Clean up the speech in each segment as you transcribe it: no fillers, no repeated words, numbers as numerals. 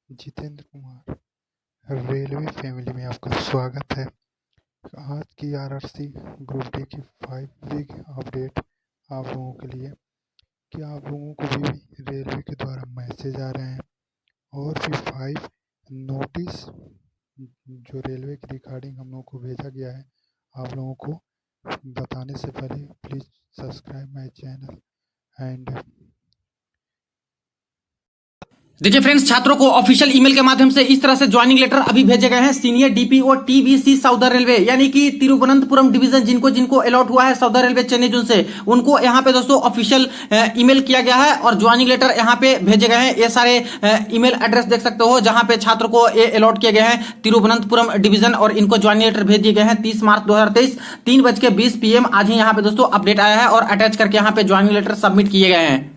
Jitendra Kumar, railway family में आपका स्वागत है। आज की आरआरसी ग्रुप डी की 5 बिग अपडेट आप लोगों के लिए कि आप लोगों को भी रेलवे के द्वारा मैसेज आ रहे हैं और भी 5 नोटिस जो रेलवे की रिगार्डिंग हम लोगों को भेजा गया है। आप लोगों को बताने से पहले please subscribe my channel and देखिए फ्रेंड्स, छात्रों को ऑफिशियल ईमेल के माध्यम से इस तरह से ज्वाइनिंग लेटर अभी भेजे गए हैं। Senior DPO TBC southern railway यानी कि तिरुवनंतपुरम डिवीजन जिनको जिनको अलॉट हुआ है साउदर्न रेलवे चेन्नई जोन से, उनको यहाँ पे दोस्तों ऑफिशियल ईमेल किया गया है और ज्वाइनिंग लेटर यहाँ पे भेजे गए हैं। ये सारे ईमेल एड्रेस देख सकते हो जहां पे छात्र को ये अलॉट किए गए हैं तिरुवनंतपुरम डिवीजन, और इनको ज्वाइनिंग लेटर भेज दिए गए हैं 30 मार्च 2023 3:20 PM। आज ही यहाँ पे दोस्तों अपडेट आया है और अटैच करके यहाँ पे ज्वाइनिंग लेटर सबमिट किए गए हैं।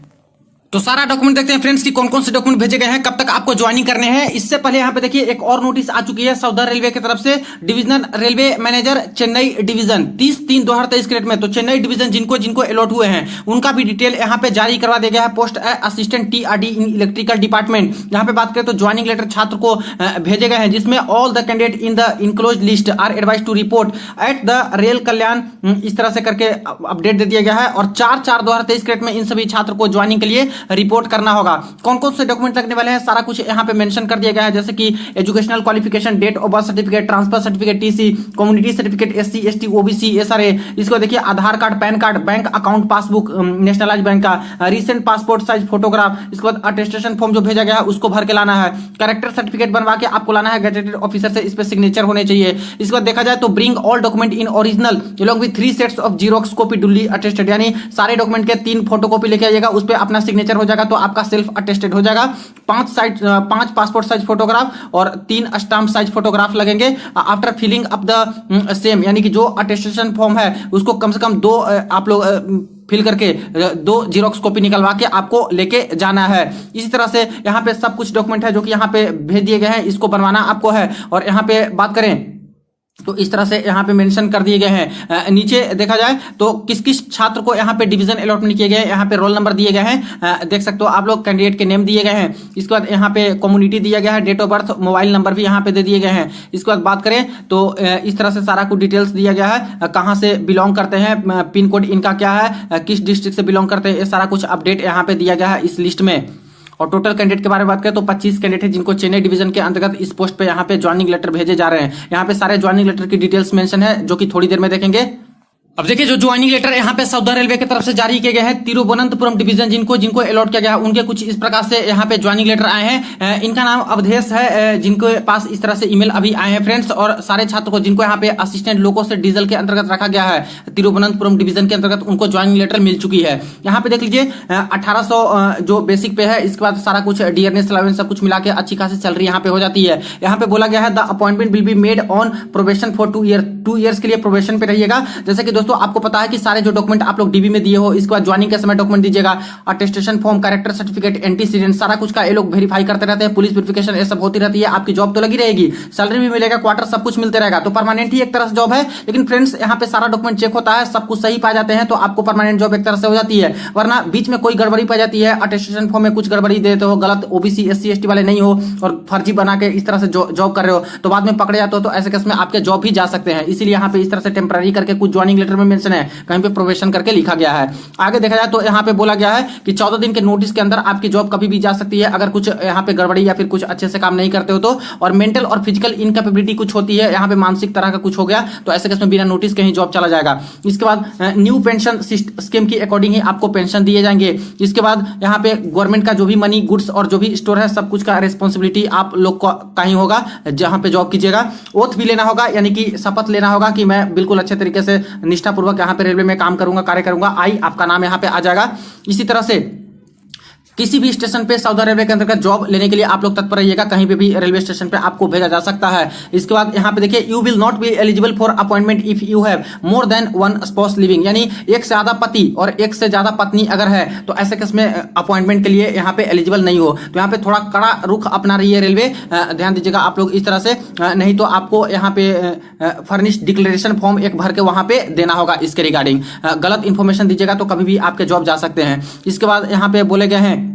तो सारा डॉक्यूमेंट देखते हैं फ्रेंड्स कि कौन कौन से डॉक्यूमेंट भेजे गए हैं, कब तक आपको ज्वाइनिंग करने हैं। इससे पहले यहाँ पे देखिए एक और नोटिस आ चुकी है साउदर्न रेलवे की तरफ से। Divisional railway manager Chennai division 30/3/2023 के डेट में, तो चेन्नई डिवीजन जिनको जिनको अलॉट हुए हैं उनका भी डिटेल यहाँ पे जारी करवा दिया गया है। Post assistant TRD in electrical department. यहाँ पे बात करें तो ज्वाइनिंग लेटर छात्र को भेजे गए हैं जिसमें all the candidate in the enclose list are advise to report at the rail Kalyan, इस तरह से करके अपडेट दे दिया गया है। और 4/4/2023 के डेट में इन सभी छात्र को ज्वाइनिंग के लिए रिपोर्ट करना होगा। कौन कौन से डॉक्यूमेंट लगने वाले हैं सारा कुछ यहाँ पे मेंशन कर दिया गया है, जैसे कि educational qualification, date of birth certificate, transfer certificate, TC, community certificate, SC ST OBC, ये सारे। इसको देखिए Aadhaar card, PAN card, bank account passbook nationalise bank का, रिसेंट पासपोर्ट साइज फोटोग्राफ, इसके बाद अटेस्टेशन फॉर्म जो भेजा गया है उसको भर के लाना है। कैरेक्टर सर्टिफिकेट बनवा के आपको लाना है गजेटेड ऑफिसर से, इस पे सिग्नेचर होने चाहिए। इसके बाद देखा जाए तो bring all document in original along with 3 sets of xerox copy duly attested, यानी सारे डॉक्यूमेंट के 3 फोटो कॉपी लेके आइएगा, उस पे अपना सिग्नेचर हो जाएगा तो आपका सेल्फ अटेस्टेड हो जाएगा। 5 पासपोर्ट साइज फोटोग्राफ और 3 स्टाम्प साइज फोटोग्राफ लगेंगे। After filling up the same, यानी कि जो अटेस्टेशन फॉर्म है उसको कम से कम 2 आप लोग फिल करके 2 जीरोक्स कॉपी निकलवा के आपको लेके जाना है। इसी तरह से यहाँ पे सब कुछ डॉक्यूमेंट है जो कि यहाँ पे भेज दिए गए हैं, इसको बनवाना आपको है। और यहाँ पे बात करें तो इस तरह से यहाँ पे मेंशन कर दिए गए हैं। नीचे देखा जाए तो किस किस छात्र को यहाँ पे डिवीजन अलॉटमेंट किए गए हैं, यहाँ पे रोल नंबर दिए गए हैं, देख सकते हो आप लोग, कैंडिडेट के नेम दिए गए हैं। इसके बाद यहाँ पे कम्युनिटी दिया गया है, date of birth, mobile number भी यहाँ पे दे दिए गए हैं। इसके बाद बात करें तो इस तरह से सारा कुछ डिटेल्स दिया गया है, कहाँ से बिलोंग करते हैं, पिन कोड इनका क्या है, किस डिस्ट्रिक्ट से बिलोंग करते हैं, ये सारा कुछ अपडेट यहाँ पे दिया गया है इस लिस्ट में। और टोटल कैंडिडेट के बारे में बात करें तो 25 कैंडिडेट है जिनको चेन्नई डिवीजन के अंतर्गत इस पोस्ट पे यहाँ पे ज्वाइनिंग लेटर भेजे जा रहे हैं। यहाँ पे सारे ज्वाइनिंग लेटर की डिटेल्स मेंशन है जो कि थोड़ी देर में देखेंगे। अब देखिए जो ज्वाइनिंग लेटर यहाँ पे साउदर्न रेलवे की तरफ से जारी किए गए हैं तिरुवनंतपुरम डिवीजन जिनको जिनको अलॉट किया गया है उनके कुछ इस प्रकार से यहाँ पे ज्वाइनिंग लेटर आए हैं। इनका नाम अवधेश है, जिनके पास इस तरह से ईमेल अभी आए हैं फ्रेंड्स। और सारे छात्रों को जिनको यहाँ पे असिस्टेंट लोको से डीजल के अंतर्गत रखा गया है तिरुवनंतपुरम डिवीजन के अंतर्गत, उनको ज्वाइनिंग लेटर मिल चुकी है। यहाँ पे देख लीजिए 1800 जो बेसिक पे है, इसके बाद सारा कुछ डियरनेस अलाउंस सब कुछ मिला के अच्छी खासी सैलरी यहाँ पे हो जाती है। यहाँ पे बोला गया है the appointment will be made on probation for 2 years के लिए प्रोबेशन पे रहिएगा। जैसे कि दोस्तों आपको पता है कि सारे जो डॉक्यूमेंट आप लोग डीबी में दिए हो, इसके बाद ज्वाइनिंग के समय डॉक्यूमेंट दीजिएगा, attestation form, character certificate, antecedent, सारा कुछ का ये लोग वेरीफाई करते रहते हैं, पुलिस वेरिफिकेशन ये सब होती रहती है। आपकी जॉब तो लगी रहेगी, सैलरी भी मिलेगा, क्वार्टर सब कुछ मिलते रहेगा, तो परमानेंट ही एक तरह से जॉब है। लेकिन फ्रेंड्स यहाँ पे सारा डॉक्यूमेंट चेक होता है, सब कुछ सही पाए जाते हैं तो आपको परमानेंट जॉब एक तरह से हो जाती है। वरना बीच में कोई गड़बड़ी पाई जाती है, अटेस्टेशन फॉर्म में कुछ गड़बड़ी देते हो, गलत OBC SC ST वाले नहीं हो और फर्जी बना के इस तरह से जॉब कर रहे हो तो बाद में पकड़े जाते हो, तो ऐसे केस में आपके जॉब भी जा सकते हैं। इसीलिए यहाँ पे इस तरह से टेम्पररी करके कुछ ज्वाइनिंग लेटर में मेंशन है, कहीं पे प्रोबेशन करके लिखा गया है। आगे देखा जाए तो यहाँ पे बोला गया है कि 14 दिन के नोटिस के अंदर आपकी जॉब कभी भी जा सकती है अगर कुछ यहाँ पे गड़बड़ी या फिर कुछ अच्छे से काम नहीं करते हो तो। और मेंटल और फिजिकल इनकैपेबिलिटी कुछ होती है, यहाँ पे मानसिक तरह का कुछ हो गया तो ऐसे केस में बिना नोटिस के ही जॉब चला जाएगा। इसके बाद न्यू पेंशन स्कीम की अकॉर्डिंग ही आपको पेंशन दिए जाएंगे। इसके बाद यहाँ पे गवर्नमेंट का जो भी मनी, गुड्स और जो भी स्टोर है सब कुछ का रिस्पॉन्सिबिलिटी आप लोग का ही होगा जहाँ पे जॉब कीजिएगा। ओथ भी लेना होगा, यानी कि शपथ लेना होगा कि मैं बिल्कुल अच्छे तरीके से निष्ठापूर्वक यहाँ पे रेलवे में काम करूंगा, कार्य करूंगा। आपका नाम यहाँ पे आ जाएगा। इसी तरह से किसी भी स्टेशन पे साउदर्न रेलवे के अंतर्गत जॉब लेने के लिए आप लोग तत्पर रहिएगा, कहीं पे भी रेलवे स्टेशन पे आपको भेजा जा सकता है। इसके बाद यहाँ पे देखिए you will not be eligible for appointment if you have more than 1 spouse living, यानी एक से ज्यादा पति और एक से ज्यादा पत्नी अगर है तो ऐसे केस में अपॉइंटमेंट के लिए यहाँ पे एलिजिबल नहीं हो। तो यहाँ पे थोड़ा कड़ा रुख अपना रही है रेलवे, ध्यान दीजिएगा आप लोग इस तरह से, नहीं तो आपको यहाँ पे फर्निश्ड डिक्लेरेशन फॉर्म एक भर के वहां पे देना होगा। इसके रिगार्डिंग गलत इंफॉर्मेशन दीजिएगा तो कभी भी आपके जॉब जा सकते हैं। इसके बाद यहाँ पे बोले गए हैं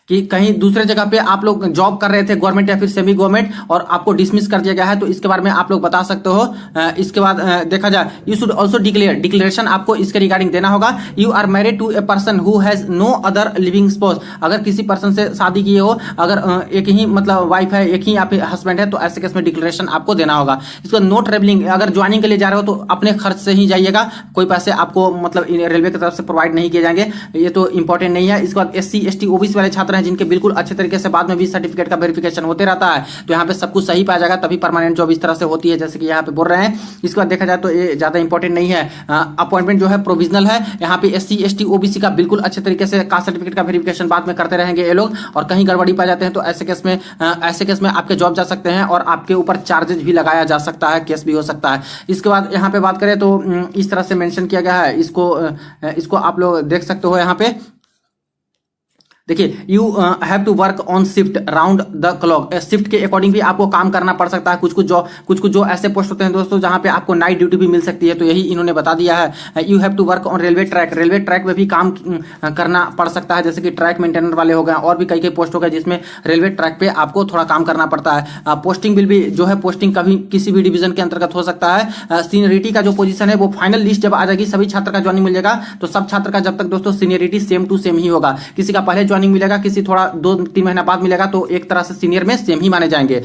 कि कहीं दूसरे जगह पे आप लोग जॉब कर रहे थे गवर्नमेंट या फिर सेमी गवर्नमेंट और आपको डिसमिस कर दिया गया है, तो इसके बारे में आप लोग बता सकते हो। इसके बाद देखा जाए, यू शुड ऑल्सो डिक्लेरेशन आपको इसके रिगार्डिंग देना होगा। You are married to a person who has no other living spouse, अगर किसी पर्सन से शादी किए हो, अगर एक ही मतलब वाइफ है, एक ही आप हस्बैंड है, तो ऐसे केस में डिक्लेरेशन आपको देना होगा। इसके बाद नो ट्रेवलिंग, अगर ज्वाइनिंग के लिए जा रहे हो तो अपने खर्च से ही जाइएगा, कोई पैसे आपको मतलब रेलवे की तरफ से प्रोवाइड नहीं किए जाएंगे, ये तो इंपॉर्टेंट नहीं है। इसके बाद SC ST OBC वाले छात्र हैं जिनके बिल्कुल अच्छे तरीके से बाद में भी सर्टिफिकेट का वेरिफिकेशन होते रहता है, तो यहाँ पे सब कुछ सही पाया जाएगा, तभी परमानेंट जॉब इस तरह से होती है जैसे कि यहाँ पे बोल रहे हैं। इसके बाद देखा जाए तो ये ज्यादा इंपॉर्टेंट नहीं है। अपॉइंटमेंट जो है प्रोविजनल है, यहाँ पे SC ST OBC का बिल्कुल अच्छे तरीके से कास्ट सर्टिफिकेट का वेरिफिकेशन बाद में करते रहेंगे ये लोग, और कहीं गड़बड़ी पाए जाते हैं तो ऐसे केस में आपके जॉब जा सकते हैं और आपके ऊपर चार्जेस भी लगाया जा सकता है, केस भी हो सकता है। इसके बाद यहाँ पे बात करें तो इस तरह से मेंशन किया गया है, इसको आप लोग देख सकते हो। यहाँ पे देखिए, you have to work on shift round the clock, shift के अकॉर्डिंग भी आपको काम करना पड़ सकता है। कुछ जो ऐसे पोस्ट होते हैं दोस्तों जहां पे आपको नाइट ड्यूटी भी मिल सकती है, तो यही इन्होंने बता दिया है। You have to work on railway track में भी काम करना पड़ सकता है, जैसे कि ट्रैक मेंटेनर वाले हो गए, और भी कई पोस्ट हो गए जिसमें रेलवे ट्रैक पे आपको थोड़ा काम करना पड़ता है। पोस्टिंग बिल भी जो है, पोस्टिंग कभी किसी भी डिवीजन के अंतर्गत हो सकता है। सीनियरिटी का जो पोजीशन है वो फाइनल लिस्ट जब आ जाएगी, सभी छात्र का ज्वाइनिंग मिल जाएगा, तो सब छात्र का जब तक दोस्तों सीनियरिटी सेम टू सेम ही होगा, किसी का पहले ज्वाइनिंग मिलेगा, किसी थोड़ा 2-3 महीना बाद मिलेगा, तो एक तरह से सीनियर में सेम ही माने जाएंगे।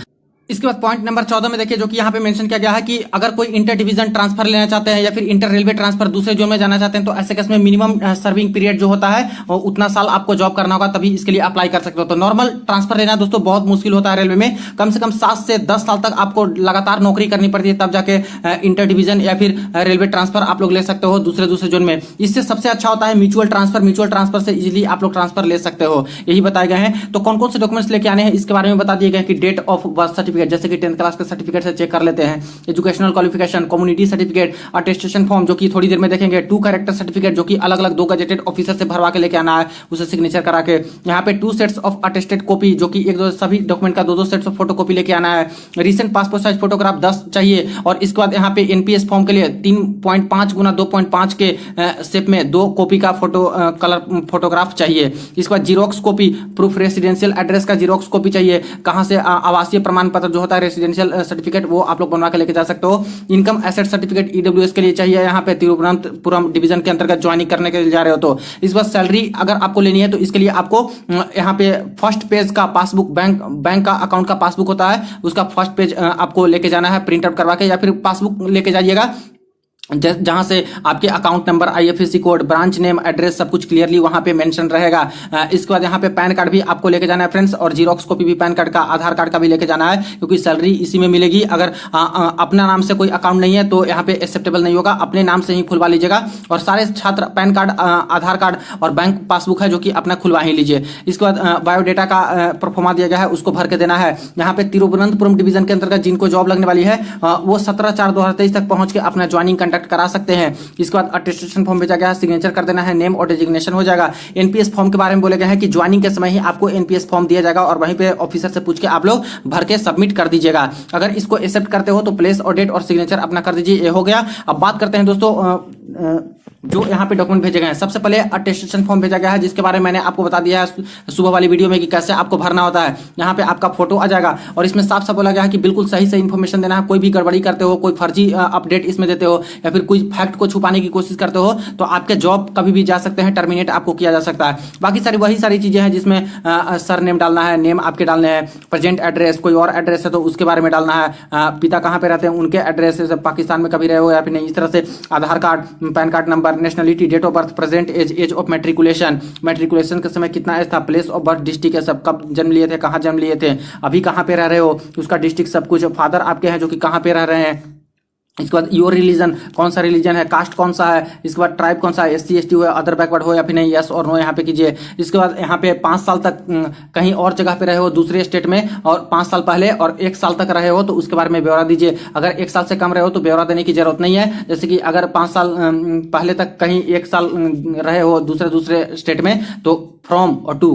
इसके बाद पॉइंट नंबर 14 में देखिए, जो कि यहाँ पे मेंशन किया गया है कि अगर कोई इंटर डिवीजन ट्रांसफर लेना चाहते हैं या फिर इंटर रेलवे ट्रांसफर दूसरे जोन में जाना चाहते हैं, तो ऐसे केस में मिनिमम सर्विंग पीरियड जो होता है उतना साल आपको जॉब करना होगा, तभी इसके लिए अप्लाई कर सकते हो। तो नॉर्मल ट्रांसफर लेना दोस्तों बहुत मुश्किल होता है रेलवे में, कम से कम 7 से 10 साल तक आपको लगातार नौकरी करनी पड़ती है, तब जाके इंटर डिवीजन या फिर रेलवे ट्रांसफर आप लोग ले सकते हो दूसरे जोन में। इससे सबसे अच्छा होता है म्यूचुअल ट्रांसफर से इजिली आप लोग ट्रांसफर ले सकते हो, यही बताए गए हैं। तो कौन कौन से डॉक्यूमेंट्स लेके आने हैं इसके बारे में बता दिए गए कि डेट ऑफ बर्थ सर्टिफिकेट, जैसे कि 10th क्लास के सर्टिफिकेट से चेक कर लेते हैं, educational qualification, community certificate, attestation form जो कि थोड़ी देर में देखेंगे, 2 कैरेक्टर सर्टिफिकेट जो कि अलग अलग 2 गजेटेड ऑफिसर से भरवा के लेके आना है, उसे सिग्नेचर करा के। यहाँ पे 2 सेट्स ऑफ अटेस्टेड कॉपी जो कि सभी डॉक्यूमेंट का 2-2 सेट्स ऑफ फोटो कॉपी लेके आना है। रिसेंट पासपोर्ट साइज फोटोग्राफ 10 चाहिए, और इसके बाद यहाँ पे NPS फॉर्म के लिए 3.5 गुना 2.5 के शेप में 2 कॉपी का कलर फोटोग्राफ चाहिए। इसके बाद xerox copy, proof residential address का जीरोक्स कॉपी चाहिए, कहाँ से आवासीय प्रमाण पत्र जो होता है रेसिडेंशियल सर्टिफिकेट, वो आप लोग बनवा के लेके जा सकते हो। इनकम एसेट सर्टिफिकेट EWS के लिए चाहिए, यहाँ पे तिरुवनंतपुरम डिवीजन के अंतर्गत ज्वाइनिंग करने के लिए जा रहे हो तो। इस बार सैलरी अगर आपको लेनी है तो इसके लिए आपको यहाँ पे फर्स्ट पेज का पासबुक, बैंक का अकाउंट का पासबुक होता है, उसका फर्स्ट पेज आपको लेके जाना है प्रिंट आउट करवा के, या फिर पासबुक लेके जाइएगा जहां से आपके account number, IFSC code, branch name, address सब कुछ क्लियरली वहां पे मेंशन रहेगा। इसके बाद यहाँ पे पैन कार्ड भी आपको लेके जाना है फ्रेंड्स, और जीरोक्स कॉपी भी पैन कार्ड का, आधार कार्ड का भी लेके जाना है, क्योंकि सैलरी इसी में मिलेगी। अगर अपना नाम से कोई अकाउंट नहीं है तो यहाँ पे एक्सेप्टेबल नहीं होगा, अपने नाम से ही खुलवा लीजिएगा। और सारे छात्र पैन कार्ड, आधार कार्ड और बैंक पासबुक है जो कि अपना खुलवा ही लीजिए। इसके बाद बायोडेटा का परफॉर्मा दिया गया है, उसको भर के देना है। यहाँ पे तिरुवनंतपुरम डिवीजन के अंतर्गत जिनको जॉब लगने वाली है वो 17/4/2023 तक पहुंच के अपना ज्वाइनिंग करा सकते हैं। इसके बाद अटेस्टेशन फॉर्म भेजा गया है, सिग्नेचर कर देना है, नेम और डेजिग्नेशन हो जाएगा। NPS फॉर्म के बारे में बोले गए हैं कि ज्वाइनिंग के समय ही आपको NPS फॉर्म दिया जाएगा, और वहीं पे ऑफिसर से पूछ के आप लोग भर के सबमिट कर दीजिएगा। अगर इसको एक्सेप्ट करते हो तो प्लेस और डेट और सिग्नेचर अपना कर दीजिए, ये हो गया। अब बात करते हैं दोस्तों जो यहाँ पे डॉक्यूमेंट भेजे गए हैं। सबसे पहले अटेस्टेशन फॉर्म भेजा गया है, जिसके बारे में मैंने आपको बता दिया है सुबह वाली वीडियो में कि कैसे आपको भरना होता है। यहाँ पे आपका फोटो आ जाएगा, और इसमें साफ साफ बोला गया है कि बिल्कुल सही से इन्फॉर्मेशन देना है। कोई भी गड़बड़ी करते हो, कोई फर्जी अपडेट इसमें देते हो, या फिर कोई फैक्ट को छुपाने की कोशिश करते हो, तो आपके जॉब कभी भी जा सकते हैं, टर्मिनेट आपको किया जा सकता है। बाकी वही सारी चीजें हैं जिसमें सर नेम डालना है, नेम आपके डालने हैं, प्रेजेंट एड्रेस, कोई और एड्रेस है तो उसके बारे में डालना है, पिता कहाँ पे रहते हैं उनके एड्रेस, पाकिस्तान में कभी रहे हो या फिर नहीं, इस तरह से Aadhaar card, PAN card number, nationality, date of birth, present age of matriculation के समय कितना एज था, प्लेस ऑफ बर्थ, डिस्ट्रिक्ट है, सब कब जन्म लिए थे, कहाँ जन्म लिए थे, अभी कहाँ पे रह रहे हो, उसका डिस्ट्रिक्ट, सब कुछ, फादर आपके हैं जो कि कहाँ पे रह रहे हैं। इसके बाद योर रिलीजन, कौन सा रिलीजन है, कास्ट कौन सा है, इसके बाद ट्राइब कौन सा है, SC ST हो, अदर बैकवर्ड हो या फिर नहीं, यस और नो यहाँ पे कीजिए। इसके बाद यहाँ पे 5 साल तक कहीं और जगह पे रहे हो दूसरे स्टेट में, और 5 साल पहले और 1 साल तक रहे हो तो उसके बारे में ब्यौरा दीजिए। अगर 1 साल से कम रहे हो तो ब्यौरा देने की जरूरत नहीं है। जैसे कि अगर 5 साल पहले तक कहीं 1 साल रहे हो दूसरे स्टेट में, तो फ्रॉम और टू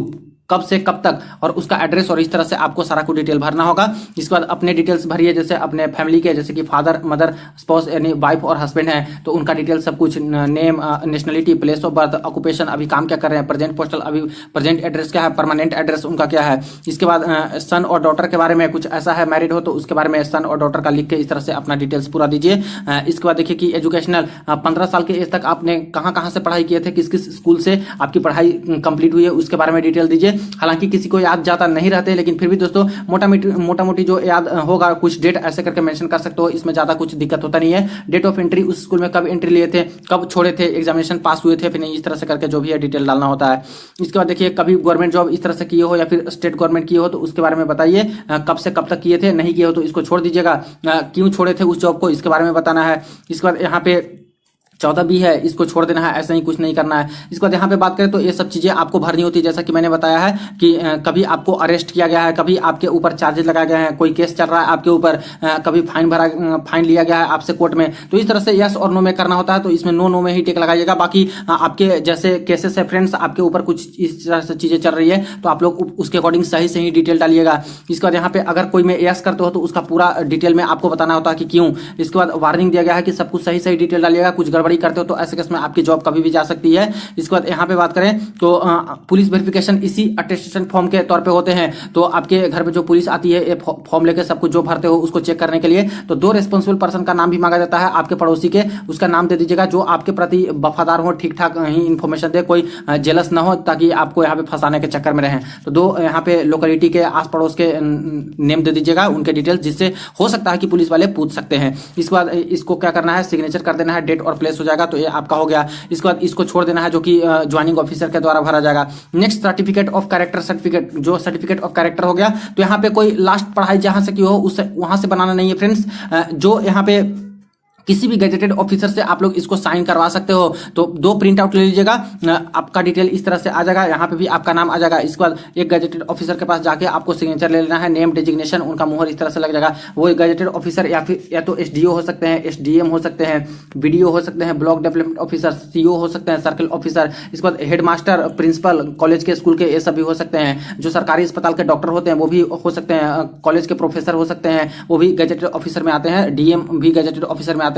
कब से कब तक, और उसका एड्रेस, और इस तरह से आपको सारा कुछ डिटेल भरना होगा। इसके बाद अपने डिटेल्स भरिए, जैसे अपने फैमिली के, जैसे कि फादर मदर स्पाउस यानी वाइफ और हस्बैंड है तो उनका डिटेल सब कुछ, name, nationality, place of birth, occupation, अभी काम क्या कर रहे हैं, प्रेजेंट पोस्टल, अभी प्रेजेंट एड्रेस क्या है, परमानेंट एड्रेस उनका क्या है। इसके बाद सन और डॉटर के बारे में कुछ ऐसा है, मैरिड हो तो उसके बारे में सन और डॉटर का लिख के इस तरह से अपना डिटेल्स पूरा दीजिए। इसके बाद देखिए कि एजुकेशनल, 15 साल के एज तक आपने कहाँ कहाँ से पढ़ाई किए थे, किस किस स्कूल से आपकी पढ़ाई कंप्लीट हुई है, उसके बारे में डिटेल दीजिए। हालांकि किसी को याद जाता नहीं रहते, लेकिन फिर भी दोस्तों मोटा मोटी जो याद होगा, कुछ डेट ऐसे करके मेंशन कर सकते हो, इसमें ज्यादा कुछ दिक्कत होता नहीं है। डेट ऑफ एंट्री, उस स्कूल में कब एंट्री लिए थे, कब छोड़े थे, एग्जामिनेशन पास हुए थे फिर नहीं, इस तरह से करके जो भी है डिटेल डालना होता है। इसके बाद देखिए कभी गवर्नमेंट जॉब इस तरह से किए हो या फिर स्टेट गवर्नमेंट किए हो तो उसके बारे में बताइए, कब से कब तक किए थे, नहीं किए हो तो इसको छोड़ दीजिएगा, क्यों छोड़े थे उस जॉब को, इसके बारे में बताना है। इसके बाद यहाँ पे 14 भी है, इसको छोड़ देना है, ऐसा ही कुछ नहीं करना है। इसके बाद यहाँ पे बात करें तो ये सब चीजें आपको भरनी होती है, जैसा कि मैंने बताया है कि कभी आपको अरेस्ट किया गया है, कभी आपके ऊपर चार्जेस लगाए गए हैं, कोई केस चल रहा है आपके ऊपर, कभी फाइन लिया गया है आपसे कोर्ट में, तो इस तरह से यस और नो में करना होता है। तो इसमें नो में ही टिक लगाइएगा। बाकी आपके जैसे केसेस है फ्रेंड्स, आपके ऊपर कुछ इस तरह से चीजें चल रही है तो आप लोग उसके अकॉर्डिंग सही सही डिटेल डालिएगा। इसके बाद यहाँ पे अगर कोई में यस करते हो तो उसका पूरा डिटेल में आपको बताना होता है कि क्यों। इसके बाद वार्निंग दिया गया है कि सब कुछ सही सही डिटेल डालिएगा, कुछ गड़बड़ी करते हो तो ऐसे में आपकी जॉब कभी भी जा सकती है। इसके बाद यहाँ पे बात करें तो पुलिस वेरिफिकेशन इसी अटेस्टेशन फॉर्म के तौर पे होते हैं। तो आपके घर में जो पुलिस आती है, ये फॉर्म लेके सब कुछ जो भरते हो उसको चेक करने के लिए, तो 2 रिस्पॉन्सिबल पर्सन का नाम भी मांगा जाता है आपके पड़ोसी के, उसका नाम दे दीजिएगा जो आपके प्रति वफादार हो, ठीक ठाक ही इन्फॉर्मेशन दे, कोई जेलस ना हो ताकि आपको यहाँ पे फंसाने के चक्कर में रहें। तो 2 यहाँ पे लोकेलिटी के आस पड़ोस के नेम दे दीजिएगा, उनके डिटेल्स, जिससे हो सकता है कि पुलिस वाले पूछ सकते हैं। इसके बाद इसको क्या करना है, सिग्नेचर कर देना है, डेट और प्लेस हो जाएगा, तो ये आपका हो गया। इसके बाद इसको छोड़ देना है जो कि ज्वाइनिंग ऑफिसर के द्वारा भरा जाएगा। Next certificate of character, certificate जो सर्टिफिकेट ऑफ कैरेक्टर हो गया, तो यहाँ पे कोई लास्ट पढ़ाई जहां से की हो उससे वहां से बनाना नहीं है फ्रेंड्स। जो यहाँ पे किसी भी गैजेटेड ऑफिसर से आप लोग इसको साइन करवा सकते हो, तो 2 प्रिंट आउट ले लीजिएगा, आपका डिटेल इस तरह से आ जाएगा, यहाँ पे भी आपका नाम आ जाएगा। इसके बाद एक गैजेटेड ऑफिसर के पास जाके आपको सिग्नेचर ले लेना है, नेम, डेजिग्नेशन, उनका मुहर इस तरह से लग जाएगा। वो गैजेटेड ऑफिसर या फिर या तो एसडीओ हो सकते हैं, एसडीएम हो सकते हैं, बीडीओ हो सकते हैं, ब्लॉक डेवलपमेंट ऑफिसर, सीओ हो सकते हैं, सर्कल ऑफिसर। इसके बाद हेडमास्टर, प्रिंसिपल, कॉलेज के, स्कूल के, ये सब भी हो सकते हैं। जो सरकारी अस्पताल के डॉक्टर होते हैं वो भी हो सकते हैं, कॉलेज के प्रोफेसर हो सकते हैं, वो भी गैजेटेड ऑफिसर में आते हैं, डीएम भी गैजेटेड ऑफिसर में आते हैं।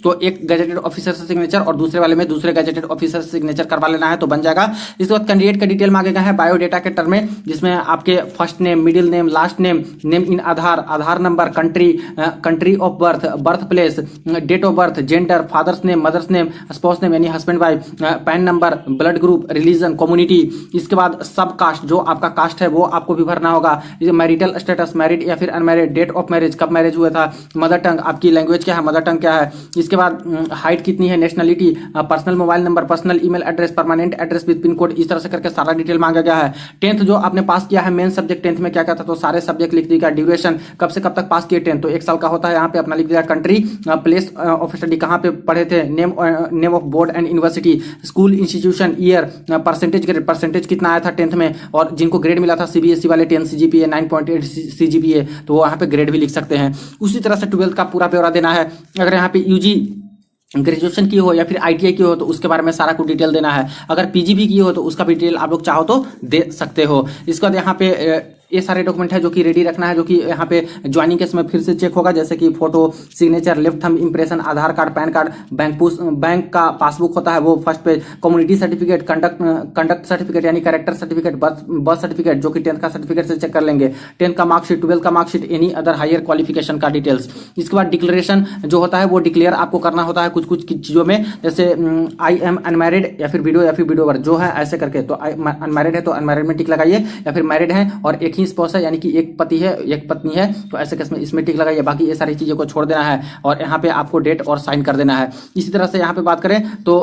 तो एक गैजेटेड ऑफिसर से सिग्नेचर और दूसरे वाले में दूसरे गैजेटेड ऑफिसर से सिग्नेचर करवा लेना है तो बन जाएगा। इसके बाद कैंडिडेट का डिटेल मांगे गए हैं बायोडेटा के टर्म में, जिसमें आपके first name, middle name, last name, name in Aadhaar, Aadhaar number, country of birth, birth place, date of birth, gender, father's name, mother's name, spouse name यानी husband wife, PAN number, blood group, religion, community. इसके बाद सब cast, जो आपका cast है वो आपको भी भरना होगा। मैरिटल स्टेटस, मैरिड या फिर अनमैरिड, डेट ऑफ मैरिज, कब मैरिज हुआ था, मदर टंग, आपकी लैंग्वेज क्या है, मदर टंग क्या है। इसके बाद हाइट कितनी है, nationality, personal mobile number, personal email address, permanent address with pin code, इस तरह से करके सारा डिटेल मांगा गया है। 10th जो आपने पास किया है, मेन सब्जेक्ट 10th में क्या क्या था, तो सारे सब्जेक्ट लिख दिया। ड्यूरेशन, कब से कब तक पास किए 10th, तो 1 साल का होता है, यहाँ पे अपना लिख दिया। कंट्री, प्लेस ऑफ स्टडी, कहाँ पे पढ़े थे, name of board and university, school, institution, year, percentage grade, percentage कितना आया था 10th में, और जिनको ग्रेड मिला था सीबीएसई वाले 10 सीजीपीए 9.8 सीजीपीए, तो वो यहाँ पे ग्रेड भी लिख सकते हैं। उसी तरह से 12th का पूरा ब्यौरा देना है। अगर यहाँ पे यूजी ग्रेजुएशन की हो या फिर आईटीआई की हो तो उसके बारे में सारा कुछ डिटेल देना है। अगर पीजी भी की हो तो उसका भी डिटेल आप लोग चाहो तो दे सकते हो। इसके बाद यहाँ पे ये सारे डॉक्यूमेंट है जो कि रेडी रखना है, जो कि यहाँ पे ज्वाइनिंग के समय फिर से चेक होगा, जैसे कि photo, signature, left thumb impression, Aadhaar card, PAN card, bank का पासबुक होता है वो first page, community certificate, conduct certificate यानी कैरेक्टर सर्टिफिकेट, बर्थ सर्टिफिकेट जो कि 10th का सर्टिफिकेट से चेक कर लेंगे, 10th का मार्कशीट, 12th का marksheet, any other higher qualification का डिटेल्स। इसके बाद डिक्लेरेशन जो होता है वो डिक्लेयर आपको करना होता है कुछ कुछ चीजों में, जैसे आई एम अनमैरिड या फिर विडो या फिर विडोवर जो है ऐसे करके, तो अनमैरिड है तो अनमैरिड में टिक लगाइए, या फिर मैरिड है और एक ही स्पाउस है यानी कि एक पति है एक पत्नी है तो ऐसे केस में इसमें टिक लगाइए। बाकी ये सारी चीजों को छोड़ देना है और यहाँ पे आपको डेट और साइन कर देना है। इसी तरह से यहाँ पे बात करें तो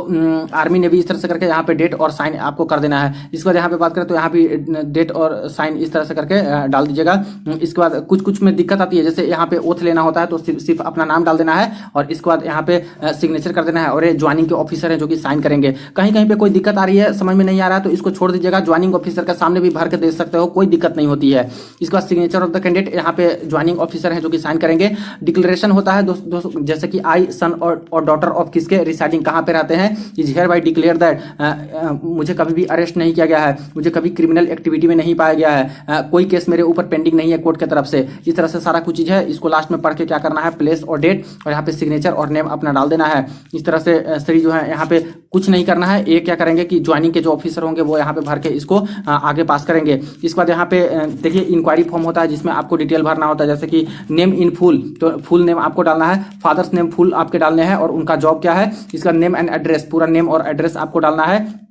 आर्मी ने भी इस तरह से करके यहाँ पे डेट और साइन आपको कर देना है। इसके बाद यहाँ पे बात करें तो यहाँ भी डेट और साइन इस तरह से करके डाल दीजिएगा। इसके बाद कुछ कुछ में दिक्कत आती है, जैसे यहाँ पे ओथ लेना होता है तो सिर्फ अपना नाम डाल देना है और इसके बाद यहाँ पे सिग्नेचर कर देना है और ये ज्वाइनिंग के ऑफिसर है जो कि साइन करेंगे। कहीं कहीं पे कोई दिक्कत आ रही है, समझ में नहीं आ रहा है तो इसको छोड़ दीजिएगा, ज्वाइनिंग ऑफिसर के सामने भी भर के दे सकते हो, कोई दिक्कत नहीं होती है। होती है। इसके बाद सिग्नेचर ऑफ द कैंडिडेट, यहाँ पे ज्वाइनिंग ऑफिसर है जो कि साइन करेंगे। डिक्लेरेशन होता है दोस्तों जैसे कि आई सन और डॉटर ऑफ किसके, रिसाइडिंग कहाँ पे रहते हैं, is here bye declare that मुझे कभी भी अरेस्ट नहीं किया गया है, मुझे कभी क्रिमिनल एक्टिविटी में नहीं पाया गया है, कोई केस मेरे ऊपर पेंडिंग नहीं है कोर्ट की तरफ से। इस तरह से सारा कुछ चीज़ है। इसको लास्ट में पढ़ के क्या करना है, प्लेस और डेट और यहाँ पे सिग्नेचर और नेम अपना डाल देना है। इस तरह से सही जो है यहाँ पे कुछ नहीं करना है। ये क्या करेंगे कि ज्वाइनिंग के जो ऑफिसर होंगे वो यहाँ पे भर के इसको आगे पास करेंगे। इसके बाद यहाँ पे देखिए इंक्वायरी फॉर्म होता है जिसमें आपको डिटेल भरना होता है, जैसे कि नेम इन फुल, तो फुल नेम आपको डालना है, फादर्स नेम फुल आपके डालने हैं और उनका जॉब क्या है, इसका नेम एंड एड्रेस, पूरा नेम और एड्रेस आपको डालना है।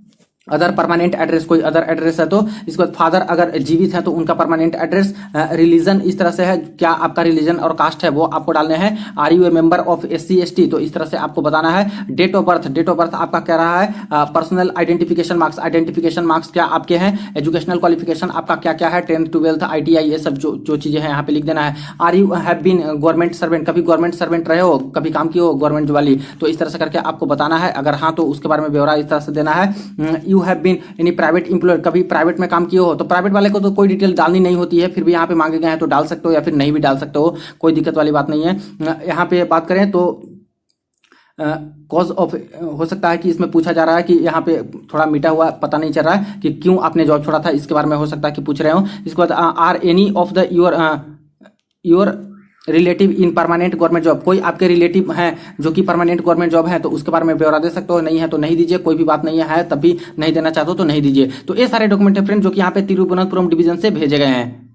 अदर परमानेंट एड्रेस, कोई अदर एड्रेस है तो इसके बाद फादर अगर जीवित है तो उनका परमानेंट एड्रेस। रिलीजन इस तरह से है, क्या आपका रिलीजन और कास्ट है वो आपको डालने हैं। Are you a member of SC ST, तो इस तरह से आपको बताना है। डेट ऑफ बर्थ आपका क्या रहा है, पर्सनल आइडेंटिफिकेशन मार्क्स क्या आपके हैं, एजुकेशनल क्वालिफिकेशन आपका क्या क्या है, 10th 12th ITI, ये सब जो चीजें हैं यहाँ पे लिख देना है। Are you have been government servant, कभी गवर्नमेंट सर्वेंट रहे हो, कभी काम किए हो गवर्नमेंट वाली, तो इस तरह से करके आपको बताना है। अगर हाँ तो उसके बारे में ब्यौरा इस तरह से देना है। यू हैव बीन यानी प्राइवेट एम्प्लॉय, कभी प्राइवेट में काम किए हो, तो प्राइवेट वाले को तो कोई डिटेल डालनी नहीं होती है, फिर भी यहाँ पे मांगे गए हैं तो डाल सकते हो या फिर नहीं भी डाल सकते हो, कोई दिक्कत वाली बात नहीं है। यहाँ पे बात करें तो कॉज ऑफ, हो सकता है कि इसमें पूछा जा रहा है कि यहाँ पे थोड़ा मिटा हुआ पता नहीं चल रहा है कि क्यों आपने जॉब छोड़ा था, इसके बारे में हो सकता है कि पूछ रहे हो। इसके बाद are any of the your relative in permanent government job, कोई आपके रिलेटिव हैं जो कि परमानेंट गवर्नमेंट जॉब है तो उसके बारे में ब्यौरा दे सकते हो, नहीं है तो नहीं दीजिए, कोई भी बात नहीं है तब भी नहीं देना चाहते हो तो नहीं दीजिए। तो ये सारे डॉक्यूमेंट है फ्रेंड जो कि यहाँ पे तिरुवनंतपुरम डिवीजन से भेजे गए हैं।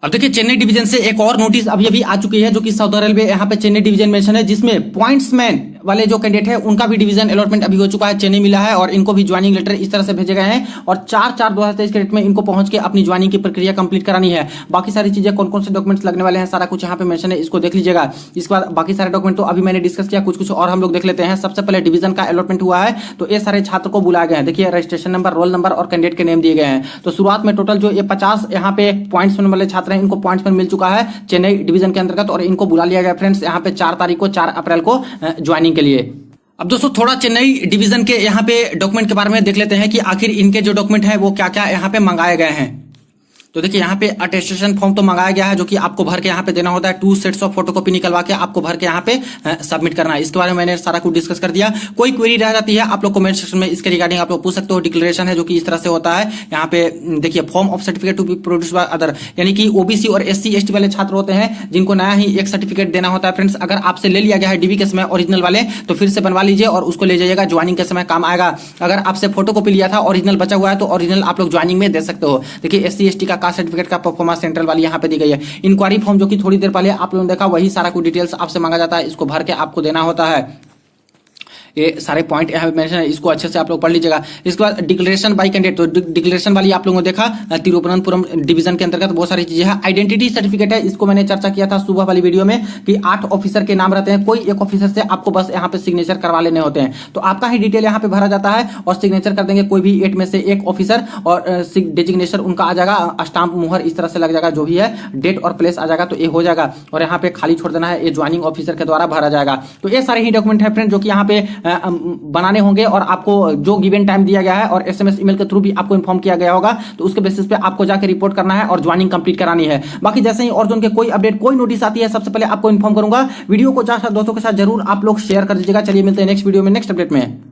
अब देखिए चेन्नई डिवीजन से एक और नोटिस अभी आ चुकी है जो कि साउदर्न रेलवे यहाँ पे चेन्नई डिवीजन मेंशन है, जिसमें पॉइंट्समैन वाले जो कैंडिडेट है उनका भी डिवीजन अलॉटमेंट अभी हो चुका है, चेन्नई मिला है और इनको भी ज्वाइनिंग लेटर इस तरह से भेजे गए हैं और 4/4/2023 के डेट में इनको पहुंच के अपनी ज्वाइनिंग की प्रक्रिया कंप्लीट करानी है। बाकी सारी चीजें कौन कौन से डॉक्यूमेंट्स लगने वाले हैं सारा कुछ यहाँ पे मेंशन है, इसको देख लीजिएगा। इसके बाद बाकी सारे डॉक्यूमेंट तो अभी मैंने डिस्कस किया, कुछ और हम लोग देख लेते हैं। सबसे पहले डिवीजन का अलॉटमेंट हुआ है तो ये सारे छात्र को बुलाया गया है। देखिए रजिस्ट्रेशन नंबर, रोल नंबर और कैंडिडेट के नेम दिए गए हैं। तो शुरुआत में टोटल जो ये 50 यहाँ पे पॉइंट्स वाले छात्र हैं इनको पॉइंट्स मिल चुका है चेन्नई डिवीजन के अंतर्गत और इनको बुला लिया गया फ्रेंड्स यहाँ पे 4 अप्रैल को ज्वाइनिंग के लिए। अब दोस्तों थोड़ा चेन्नई डिवीजन के यहाँ पे डॉक्यूमेंट के बारे में देख लेते हैं कि आखिर इनके जो डॉक्यूमेंट है वो क्या क्या यहाँ पे मंगाए गए हैं। तो देखिए यहाँ पे अटेस्टेशन फॉर्म तो मंगाया गया है जो कि आपको भर के यहाँ पे देना होता है, 2 सेट्स ऑफ फोटोकॉपी निकलवा के आपको भर के यहाँ पे सबमिट करना है। इसके बारे में मैंने सारा कुछ डिस्कस कर दिया। कोई क्वेरी रह जाती है आप लोग कमेंट सेक्शन में इसके रिगार्डिंग आप लोग पूछ सकते हो। डिक्लेरेशन है जो कि इस तरह से होता है, यहाँ पे देखिए form of certificate to be produce by other, यानी कि OBC और SC ST वाले छात्र होते हैं जिनको नया ही एक सर्टिफिकेट देना होता है फ्रेंड्स। अगर आपसे ले लिया गया है DV के समय ओरिजिनल वाले तो फिर से बनवा लीजिए और उसको ले जाइएगा, ज्वाइनिंग के समय काम आएगा। अगर आपसे फोटोकॉपी लिया था ओरिजिनल बचा हुआ है तो ओरिजिनल आप लोग ज्वाइनिंग में दे सकते हो। देखिए SC ST का कास्ट सर्टिफिकेट का सेंट्रल वाली यहाँ पे दी गई है। इंक्वायरी फॉर्म जो कि थोड़ी देर पहले आप लोगों ने देखा, वही सारा कुछ डिटेल्स आपसे मांगा जाता है, इसको भर के आपको देना होता है। ये सारे पॉइंट यहाँ पे मेंशन है, इसको अच्छे से आप लोग पढ़ लीजिएगा। इसके बाद डिक्लेरेशन बाय कैंडिडेट, तो डिक्लेरेशन वाली आप लोगों ने देखा तिरुवनंतपुरम डिवीजन के अंतर्गत बहुत सारी चीजें हैं। आइडेंटिटी सर्टिफिकेट है, इसको मैंने चर्चा किया था सुबह वाली वीडियो में कि 8 ऑफिसर के नाम रहते हैं, कोई एक ऑफिसर से आपको बस यहाँ पे सिग्नेचर करवा लेने होते हैं, तो आपका ही डिटेल यहाँ पे भरा जाता है और सिग्नेचर कर देंगे कोई भी 8 में से एक ऑफिसर और डिजिग्नेशन उनका आ जाएगा, स्टाम्प मुहर इस तरह से लग जाएगा, जो भी है डेट और प्लेस आ जाएगा तो ये हो जाएगा और यहाँ पे खाली छोड़ देना है, ये ज्वाइनिंग ऑफिसर के द्वारा भरा जाएगा। तो ये सारे ही डॉक्यूमेंट है फ्रेंड जो कि यहाँ पे बनाने होंगे और आपको जो गिवन टाइम दिया गया है और SMS ईमेल के थ्रू भी आपको इन्फॉर्म किया गया होगा, तो उसके बेसिस पे आपको जाकर रिपोर्ट करना है और ज्वाइनिंग कंप्लीट करानी है। बाकी जैसे ही और जो उनके कोई अपडेट कोई नोटिस आती है सबसे पहले आपको इन्फॉर्म करूंगा। वीडियो को दोस्तों के साथ जरूर आप लोग शेयर कर दीजिएगा। चलिए मिलते हैं नेक्स्ट वीडियो में नेक्स्ट अपडेट में।